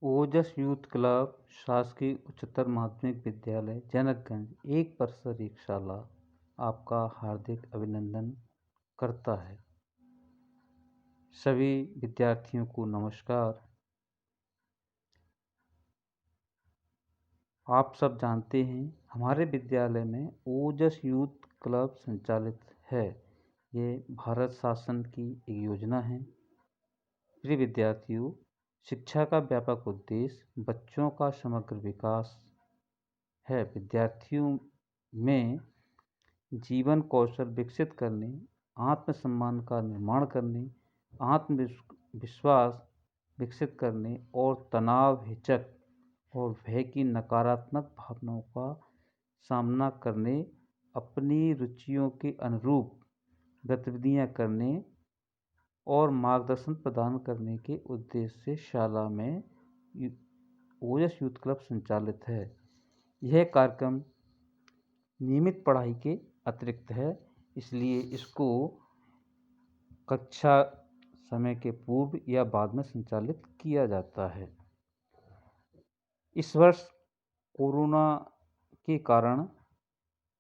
ओजस youth club शासकीय उच्चतर माध्यमिक विद्यालय जनकगंज एक परिसर एक शाला आपका हार्दिक अभिनंदन करता है। सभी विद्यार्थियों को नमस्कार। आप सब जानते हैं हमारे विद्यालय में ओजस यूथ क्लब संचालित है। ये भारत शासन की एक योजना है। प्रिय विद्यार्थियों, शिक्षा का व्यापक उद्देश्य बच्चों का समग्र विकास है। विद्यार्थियों में जीवन कौशल विकसित करने, आत्मसम्मान का निर्माण करने, आत्मविश्वास विकसित करने और तनाव, हिचक और भय की नकारात्मक भावनाओं का सामना करने, अपनी रुचियों के अनुरूप गतिविधियां करने और मार्गदर्शन प्रदान करने के उद्देश्य से शाला में ओजस यूथ क्लब संचालित है। यह कार्यक्रम नियमित पढ़ाई के अतिरिक्त है, इसलिए इसको कक्षा समय के पूर्व या बाद में संचालित किया जाता है। इस वर्ष कोरोना के कारण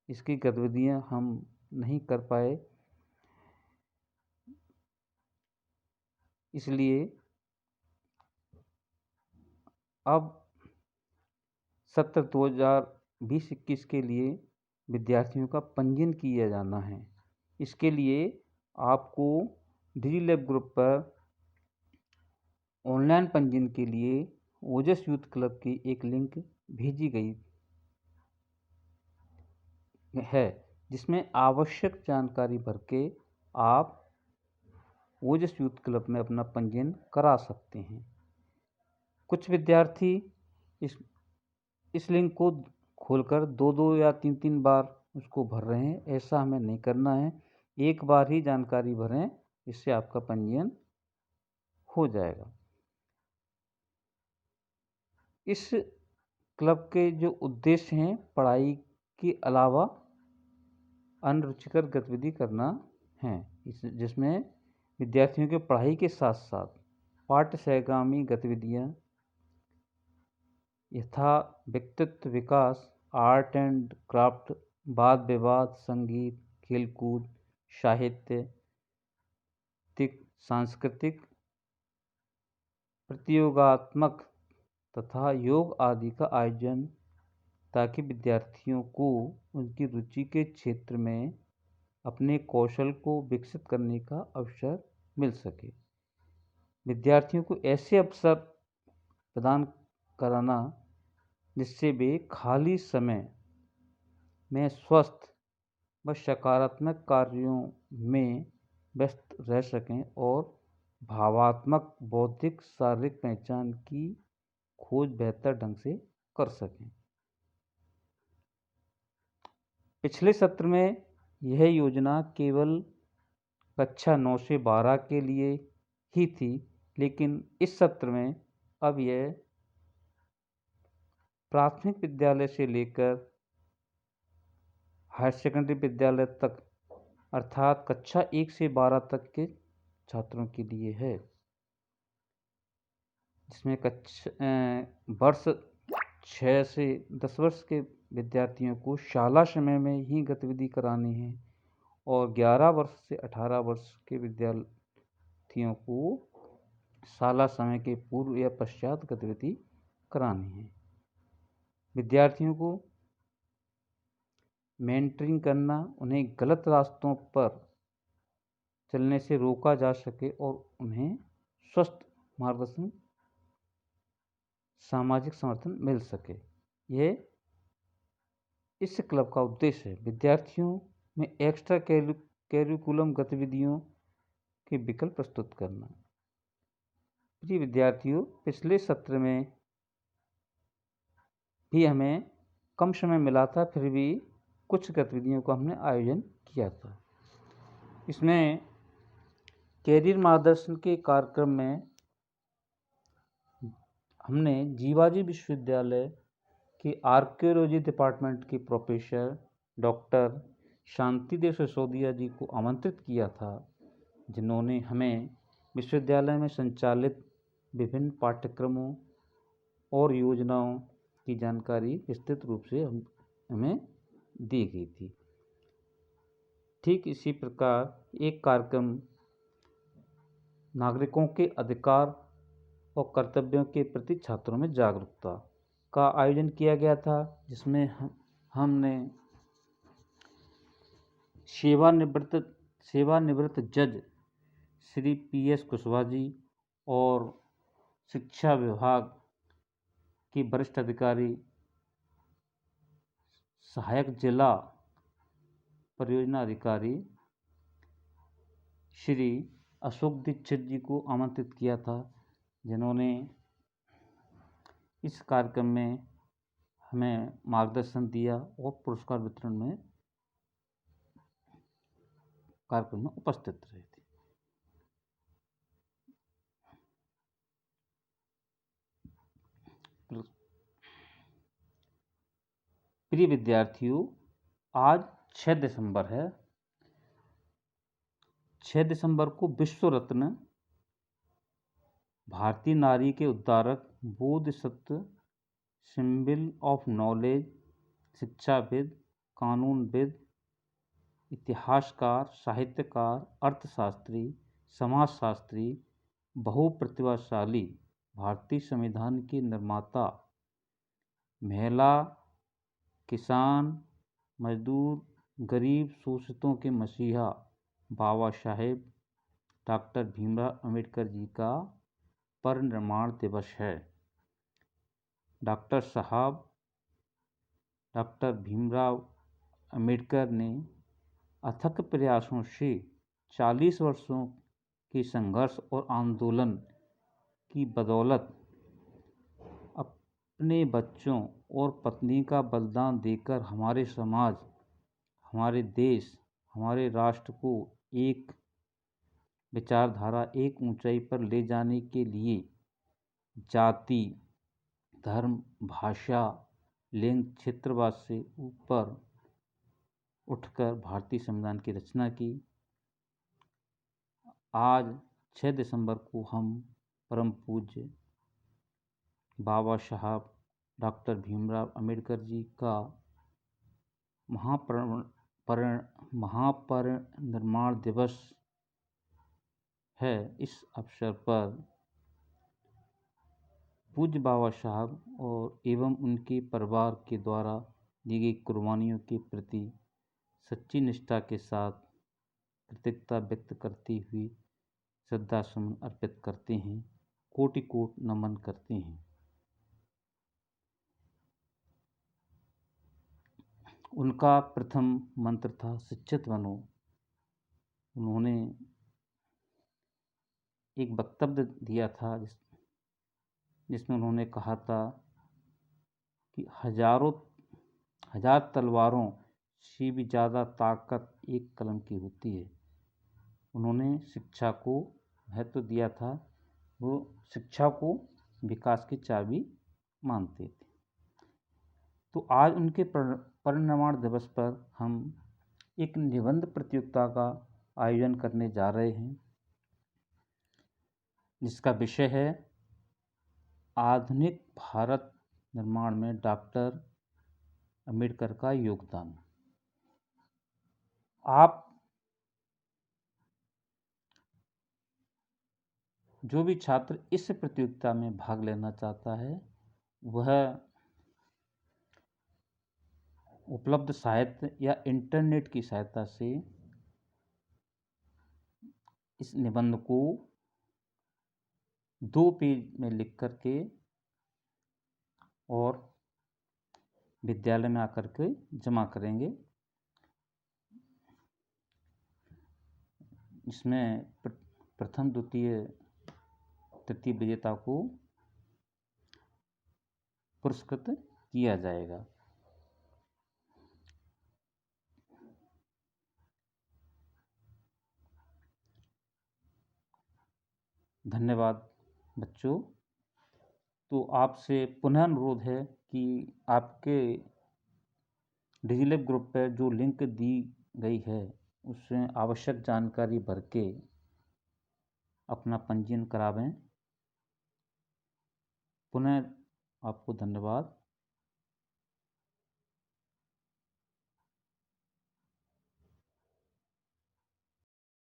इसकी गतिविधियां हम नहीं कर पाए, इसलिए अब सत्र 2020-21 के लिए विद्यार्थियों का पंजीयन किया जाना है। इसके लिए आपको डिजिलैब ग्रुप पर ऑनलाइन पंजीयन के लिए ओजस यूथ क्लब की एक लिंक भेजी गई है, जिसमें आवश्यक जानकारी भर के आप ओजस यूथ क्लब में अपना पंजीयन करा सकते हैं। कुछ विद्यार्थी इस लिंक को खोलकर 2-2 या 3-3 बार उसको भर रहे हैं। ऐसा हमें नहीं करना है। एक बार ही जानकारी भरें, इससे आपका पंजीयन हो जाएगा। इस क्लब के जो उद्देश्य हैं, पढ़ाई के अलावा अन्य रुचिकर गतिविधि करना है, जिसमें विद्यार्थियों के पढ़ाई के साथ साथ पाठ्य सहगामी गतिविधियां यथा व्यक्तित्व विकास, आर्ट एंड क्राफ्ट, वाद विवाद, संगीत, खेलकूद, साहित्य, सांस्कृतिक, प्रतियोगात्मक तथा योग आदि का आयोजन, ताकि विद्यार्थियों को उनकी रुचि के क्षेत्र में अपने कौशल को विकसित करने का अवसर मिल सके। विद्यार्थियों को ऐसे अवसर प्रदान कराना जिससे वे खाली समय में स्वस्थ व सकारात्मक कार्यों में व्यस्त रह सकें और भावात्मक, बौद्धिक, शारीरिक पहचान की खोज बेहतर ढंग से कर सकें। पिछले सत्र में यह योजना केवल कक्षा 9 से 12 के लिए ही थी, लेकिन इस सत्र में अब यह प्राथमिक विद्यालय से लेकर हायर सेकेंडरी विद्यालय तक, अर्थात कक्षा 1 से 12 तक के छात्रों के लिए है, जिसमें वर्ष 6 से 10 वर्ष के विद्यार्थियों को शाला समय में ही गतिविधि करानी है और 11 वर्ष से 18 वर्ष के विद्यार्थियों को शाला समय के पूर्व या पश्चात गतिविधि करानी है। विद्यार्थियों को मेंटरिंग करना, उन्हें गलत रास्तों पर चलने से रोका जा सके और उन्हें स्वस्थ मार्गदर्शन, सामाजिक समर्थन मिल सके। यह इस क्लब का उद्देश्य है। विद्यार्थियों में एक्स्ट्रा कैरिकुलम गतिविधियों के विकल्प प्रस्तुत करना। प्रिय विद्यार्थियों, पिछले सत्र में भी हमें कम समय मिला था, फिर भी कुछ गतिविधियों का हमने आयोजन किया था। इसमें कैरियर मार्गदर्शन के कार्यक्रम में हमने जीवाजी विश्वविद्यालय के आर्कियोलॉजी डिपार्टमेंट के प्रोफेसर डॉक्टर शांतिदेव सिसोदिया जी को आमंत्रित किया था, जिन्होंने हमें विश्वविद्यालय में संचालित विभिन्न पाठ्यक्रमों और योजनाओं की जानकारी विस्तृत रूप से हमें दी गई थी। ठीक इसी प्रकार एक कार्यक्रम नागरिकों के अधिकार और कर्तव्यों के प्रति छात्रों में जागरूकता का आयोजन किया गया था, जिसमें हमने सेवानिवृत्त जज श्री PS कुशवाहा जी और शिक्षा विभाग के वरिष्ठ अधिकारी सहायक जिला परियोजना अधिकारी श्री अशोक दीक्षित जी को आमंत्रित किया था, जिन्होंने इस कार्यक्रम में हमें मार्गदर्शन दिया और पुरस्कार वितरण में कार्यक्रम में उपस्थित रहे थे। प्रिय विद्यार्थियों, आज 6 दिसंबर है। 6 दिसंबर को विश्व रत्न भारतीय नारी के उद्धारक बोधिसत्व, सिंबल ऑफ नॉलेज, शिक्षाविद, कानूनविद, इतिहासकार, साहित्यकार, अर्थशास्त्री, समाजशास्त्री, बहुप्रतिभाशाली भारतीय संविधान के निर्माता, महिला, किसान, मजदूर, गरीब, शोषितों के मसीहा बाबा साहेब डॉक्टर भीमराव अंबेडकर जी का परिनिर्वाण दिवस है। डॉक्टर साहब डॉक्टर भीमराव अंबेडकर ने अथक प्रयासों से 40 वर्षों के संघर्ष और आंदोलन की बदौलत अपने बच्चों और पत्नी का बलिदान देकर हमारे समाज, हमारे देश, हमारे राष्ट्र को एक विचारधारा, एक ऊंचाई पर ले जाने के लिए जाति, धर्म, भाषा, लिंग, क्षेत्रवाद से ऊपर उठकर भारतीय संविधान की रचना की। आज 6 दिसंबर को हम परम पूज्य बाबा साहब डॉक्टर भीमराव अंबेडकर जी का महापरिनिर्वाण दिवस है। इस अवसर पर पूज्य बाबा साहब और एवं उनके परिवार के द्वारा दी गई कुर्बानियों के प्रति सच्ची निष्ठा के साथ कृतज्ञता व्यक्त करती हुई श्रद्धा सुमन अर्पित करते हैं, कोटि कोटि नमन करते हैं। उनका प्रथम मंत्र था शिक्षित बनो। उन्होंने एक वक्तव्य दिया था जिसमें उन्होंने कहा था कि हजार तलवारों से भी ज़्यादा ताकत एक कलम की होती है। उन्होंने शिक्षा को महत्व दिया था। वो शिक्षा को विकास की चाबी मानते थे। तो आज उनके परिनिर्वाण दिवस पर हम एक निबंध प्रतियोगिता का आयोजन करने जा रहे हैं, जिसका विषय है आधुनिक भारत निर्माण में डॉक्टर अंबेडकर का योगदान। आप जो भी छात्र इस प्रतियोगिता में भाग लेना चाहता है, वह उपलब्ध साहित्य या इंटरनेट की सहायता से इस निबंध को 2 पेज में लिख करके और विद्यालय में आकर के जमा करेंगे। इसमें प्रथम, द्वितीय, तृतीय विजेता को पुरस्कृत किया जाएगा। धन्यवाद बच्चों। तो आपसे पुनः अनुरोध है कि आपके डिजिलैब ग्रुप पर जो लिंक दी गई है, उसमें आवश्यक जानकारी भर के अपना पंजीयन करावें। पुनः आपको धन्यवाद।